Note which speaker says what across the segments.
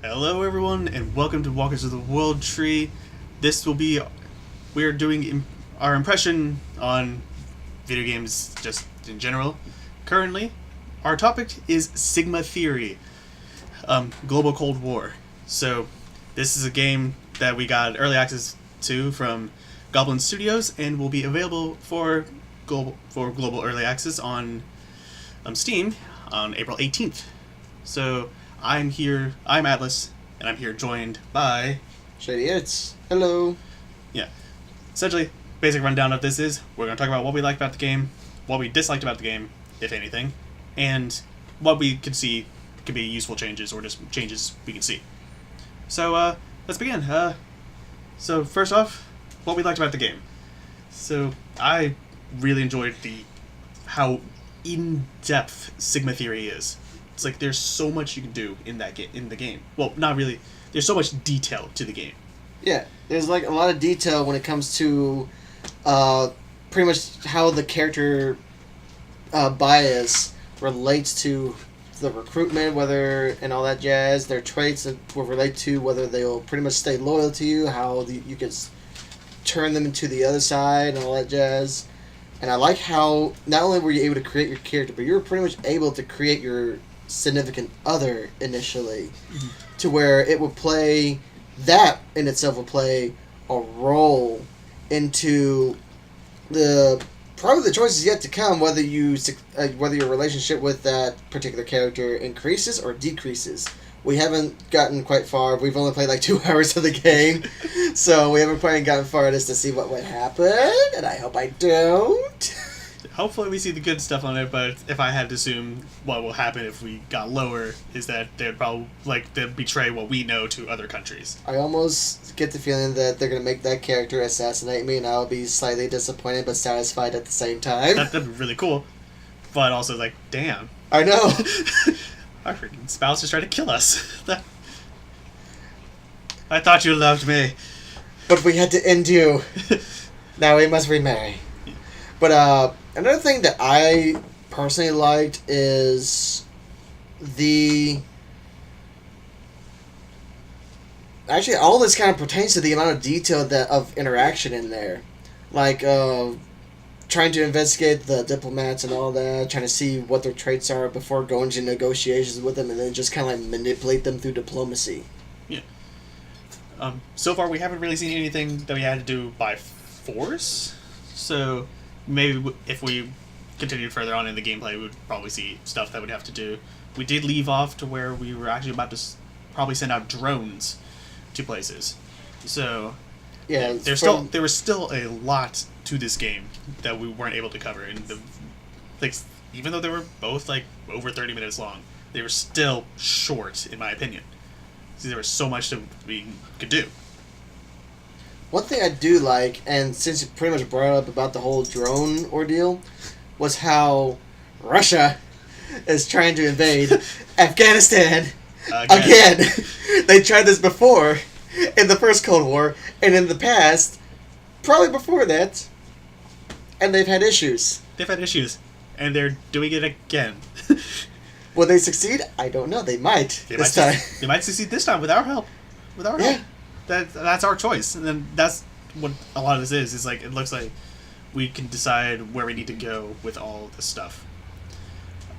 Speaker 1: Hello everyone and welcome to Walkers of the World Tree. We're doing our impression on video games just in general. Currently, our topic is Sigma Theory, Global Cold War. So, this is a game that we got early access to from Goblin Studios and will be available for global early access on Steam on April 18th. So, I'm Atlas, and I'm here joined by...
Speaker 2: Shadie, hello.
Speaker 1: Yeah. Essentially, basic rundown of this is, we're going to talk about what we liked about the game, what we disliked about the game, if anything, and what we could see could be useful changes, or just changes we can see. So, let's begin. So, first off, what we liked about the game. So, I really enjoyed how in-depth Sigma Theory is. It's like there's so much you can do in the game. Well, not really. There's so much detail to the game.
Speaker 2: Yeah, there's like a lot of detail when it comes to pretty much how the character bias relates to the recruitment, and all that jazz. Their traits that will relate to whether they'll pretty much stay loyal to you, how you can turn them into the other side and all that jazz. And I like how not only were you able to create your character, but you were pretty much able to create your significant other initially, to where it would play, that in itself will play a role into probably the choices yet to come, whether your relationship with that particular character increases or decreases. We haven't gotten quite far. We've only played like 2 hours of the game, so we haven't quite gotten far as to see what would happen, and I hope I don't.
Speaker 1: Hopefully we see the good stuff on it, but if I had to assume what will happen if we got lower is that they'd probably they'd betray what we know to other countries.
Speaker 2: I almost get the feeling that they're going to make that character assassinate me, and I'll be slightly disappointed but satisfied at the same time.
Speaker 1: That'd be really cool, but also like, damn.
Speaker 2: I know.
Speaker 1: Our freaking spouse is trying to kill us. I thought you loved me.
Speaker 2: But we had to end you. Now we must remarry. Yeah. But another thing that I personally liked is actually, all this kind of pertains to the amount of detail of interaction in there. Like, trying to investigate the diplomats and all that, trying to see what their traits are before going to negotiations with them, and then just kind of like manipulate them through diplomacy.
Speaker 1: Yeah. So far, we haven't really seen anything that we had to do by force. So maybe if we continued further on in the gameplay, we would probably see stuff that we'd have to do. We did leave off to where we were actually about to probably send out drones to places. So
Speaker 2: yeah,
Speaker 1: there was still a lot to this game that we weren't able to cover, and even though they were both like over 30 minutes long, they were still short in my opinion. So there was so much that we could do.
Speaker 2: One thing I do like, and since you pretty much brought up about the whole drone ordeal, was how Russia is trying to invade Afghanistan again. They tried this before in the first Cold War, and in the past, probably before that, and they've had issues.
Speaker 1: And they're doing it again.
Speaker 2: Will they succeed? I don't know. They might this time.
Speaker 1: They might succeed this time with our help. Help. That's our choice, and then that's what a lot of this is. It's like, it looks like we can decide where we need to go with all this stuff.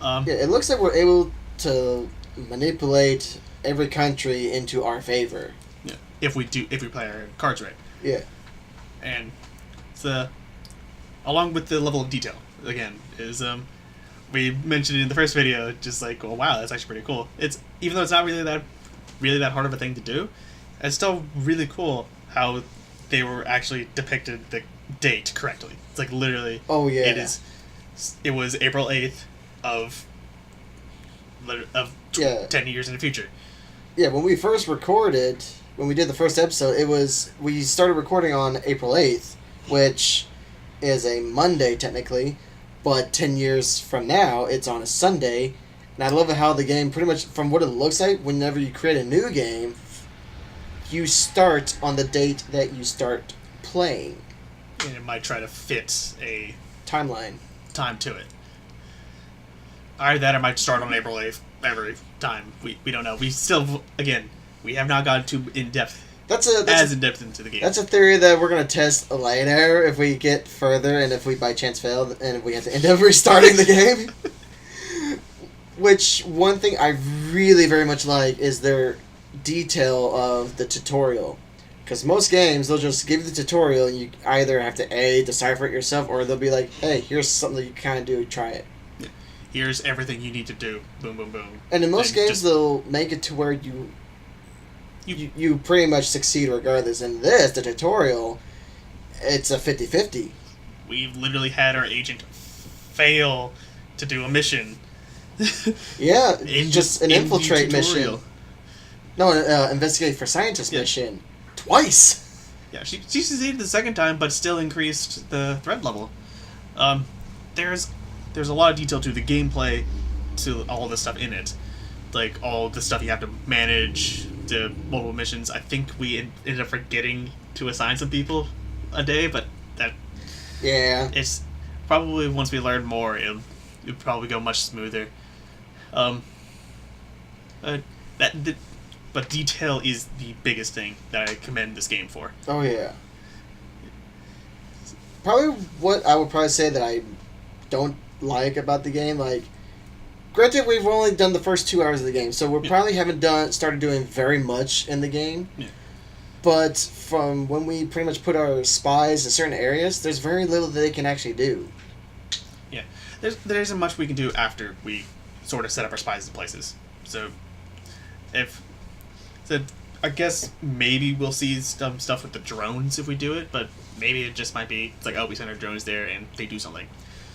Speaker 2: It looks like we're able to manipulate every country into our favor.
Speaker 1: Yeah, if we play our cards right.
Speaker 2: Yeah,
Speaker 1: and along with the level of detail again is we mentioned it in the first video, just like, oh wow, that's actually pretty cool. It's, even though it's not really that hard of a thing to do, it's still really cool how they were actually depicted the date correctly. It's like literally.
Speaker 2: Oh yeah.
Speaker 1: It was April 8th of 10 years in the future.
Speaker 2: Yeah, when we first recorded, when we did the first episode, we started recording on April 8th, which is a Monday technically, but 10 years from now, it's on a Sunday. And I love how the game, pretty much from what it looks like, whenever you create a new game, you start on the date that you start playing.
Speaker 1: And it might try to fit a
Speaker 2: timeline
Speaker 1: time to it. Either that or might start on April 8th every time. We don't know. We still, again, We have not gone too in-depth,
Speaker 2: That's
Speaker 1: in-depth into the game.
Speaker 2: That's a theory that we're going to test later if we get further and if we by chance fail and if we have to end up restarting the game. Which, one thing I really very much like is their detail of the tutorial. Because most games, they'll just give you the tutorial and you either have to A, decipher it yourself, or they'll be like, hey, here's something that you kind of do, try it.
Speaker 1: Here's everything you need to do. Boom, boom, boom.
Speaker 2: And in most games, they'll make it to where you pretty much succeed regardless. In this, the tutorial, it's a 50-50.
Speaker 1: We've literally had our agent fail to do a mission.
Speaker 2: Yeah, just an infiltrate mission. No, investigate for scientist mission. Twice!
Speaker 1: Yeah, she succeeded the second time, but still increased the threat level. There's a lot of detail to the gameplay, to all the stuff in it. Like, all the stuff you have to manage, the multiple missions. I think we ended up forgetting to assign some people a day, but that...
Speaker 2: Yeah.
Speaker 1: It's probably, once we learn more, it'll probably go much smoother. But detail is the biggest thing that I commend this game for.
Speaker 2: Oh, yeah. Probably what I would probably say that I don't like about the game, like, granted, we've only done the first 2 hours of the game, so we probably haven't started doing very much in the game.
Speaker 1: Yeah.
Speaker 2: But from when we pretty much put our spies in certain areas, there's very little that they can actually do.
Speaker 1: Yeah. There isn't much we can do after we sort of set up our spies in places. So, I guess maybe we'll see some stuff with the drones if we do it, but maybe it just might be, it's like, oh, we send our drones there and they do something.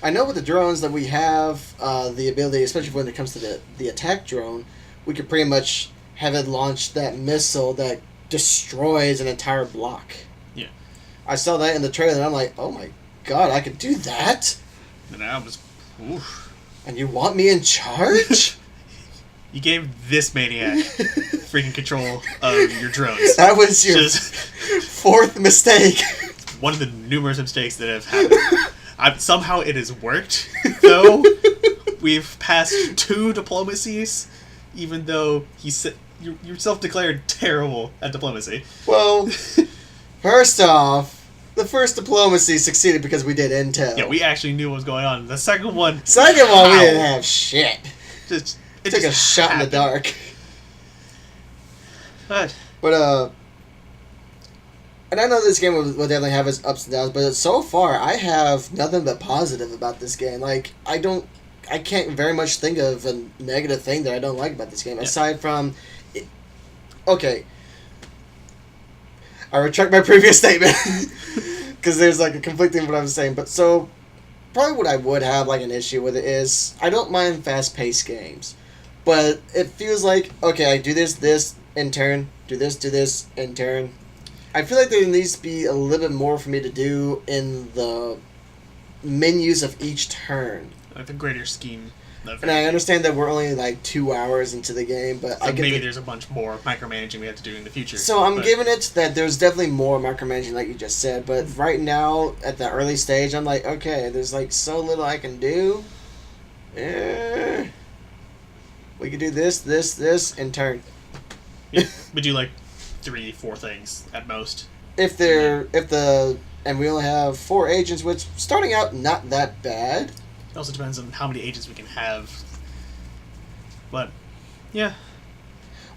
Speaker 2: I know with the drones that we have the ability, especially when it comes to the attack drone, we could pretty much have it launch that missile that destroys an entire block.
Speaker 1: Yeah.
Speaker 2: I saw that in the trailer and I'm like, oh my god, I could do that?
Speaker 1: And I was, oof.
Speaker 2: And you want me in charge?
Speaker 1: You gave this maniac freaking control of your drones.
Speaker 2: That was your fourth mistake.
Speaker 1: One of the numerous mistakes that have happened. Somehow it has worked, though. We've passed 2 diplomacies, even though you're self-declared terrible at diplomacy.
Speaker 2: Well, first off, the first diplomacy succeeded because we did intel.
Speaker 1: Yeah, we actually knew what was going on. The second one...
Speaker 2: we didn't have shit.
Speaker 1: It
Speaker 2: took a shot in the dark.
Speaker 1: But
Speaker 2: and I know this game will definitely have its ups and downs, but so far I have nothing but positive about this game. Like, I can't very much think of a negative thing that I don't like about this game, aside from... Okay. I retract my previous statement, because there's like a conflicting what I was saying, but so... Probably what I would have like an issue with it is, I don't mind fast-paced games, but it feels like, okay, I do this, in turn, do this, in turn. I feel like there needs to be a little bit more for me to do in the menus of each turn.
Speaker 1: Like the greater scheme.
Speaker 2: And I understand that we're only like 2 hours into the game, but
Speaker 1: so maybe there's a bunch more micromanaging we have to do in the future.
Speaker 2: So I'm giving it that there's definitely more micromanaging, like you just said, but right now, at the early stage, I'm like, okay, there's like so little I can do. We could do this, in turn.
Speaker 1: Yeah, we do like 3-4 things at most.
Speaker 2: And we only have 4 agents, which starting out not that bad.
Speaker 1: It also depends on how many agents we can have. But yeah.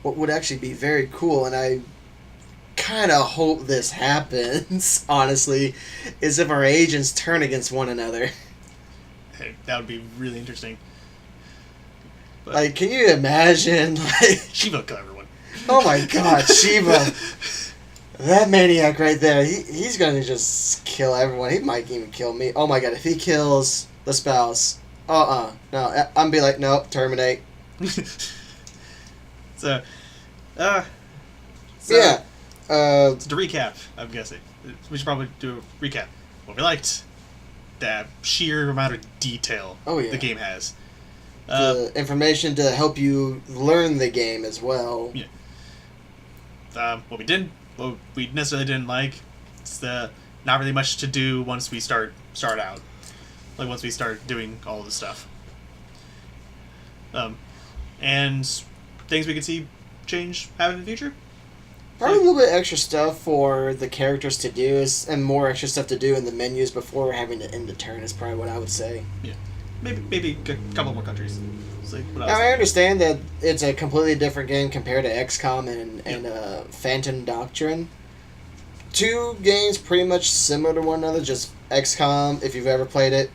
Speaker 2: What would actually be very cool, and I kind of hope this happens, honestly, is if our agents turn against one another.
Speaker 1: Hey, that would be really interesting. But
Speaker 2: like, can you imagine? Like,
Speaker 1: Shiva kill everyone.
Speaker 2: Oh my god, Shiva. That maniac right there, he's gonna just kill everyone. He might even kill me. Oh my god, if he kills the spouse. No. I'm gonna be like, nope, terminate.
Speaker 1: So
Speaker 2: yeah.
Speaker 1: To recap, I'm guessing. We should probably do a recap. What we liked. The sheer amount of detail the game has.
Speaker 2: The information to help you learn the game as well.
Speaker 1: Yeah. What we necessarily didn't like is not really much to do once we start out. Like once we start doing all the stuff. And things we could see happen in the future.
Speaker 2: Probably a little bit extra stuff for the characters to do, and more extra stuff to do in the menus before having to end the turn is probably what I would say.
Speaker 1: Yeah, maybe a couple more countries. Like
Speaker 2: now, I understand that it's a completely different game compared to XCOM and Phantom Doctrine. Two games pretty much similar to one another, just XCOM, if you've ever played it,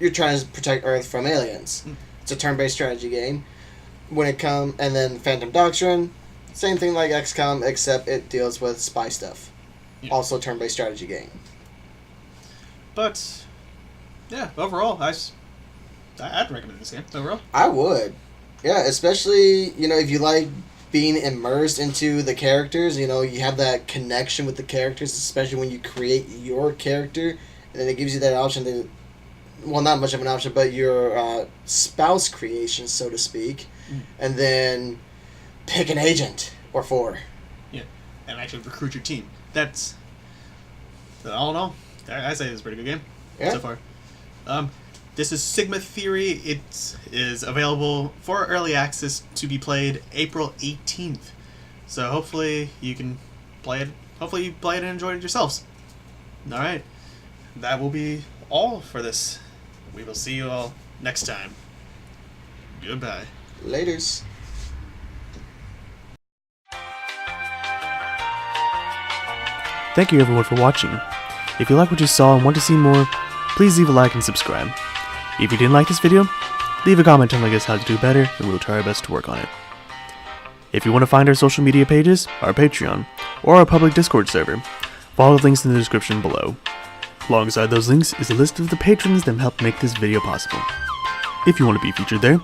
Speaker 2: you're trying to protect Earth from aliens. It's a turn-based strategy game. And then Phantom Doctrine, same thing like XCOM, except it deals with spy stuff. Yeah. Also turn-based strategy game.
Speaker 1: But, yeah, overall, I'd recommend this game, overall.
Speaker 2: I would. Yeah, especially, if you like being immersed into the characters, you have that connection with the characters, especially when you create your character, and then it gives you that option to, well, not much of an option, but your spouse creation, so to speak, and then pick an agent or 4.
Speaker 1: Yeah, and actually recruit your team. That's, all in all, I say it's a pretty good game so far. This is Sigma Theory. It is available for early access to be played April 18th. So hopefully you can play it. Hopefully you play it and enjoy it yourselves. All right. That will be all for this. We will see you all next time. Goodbye.
Speaker 2: Laters.
Speaker 3: Thank you everyone for watching. If you like what you saw and want to see more, please leave a like and subscribe. If you didn't like this video, leave a comment telling us how to do better and we'll try our best to work on it. If you want to find our social media pages, our Patreon, or our public Discord server, follow the links in the description below. Alongside those links is a list of the patrons that help make this video possible. If you want to be featured there,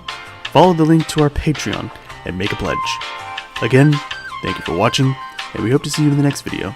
Speaker 3: follow the link to our Patreon and make a pledge. Again, thank you for watching, and we hope to see you in the next video.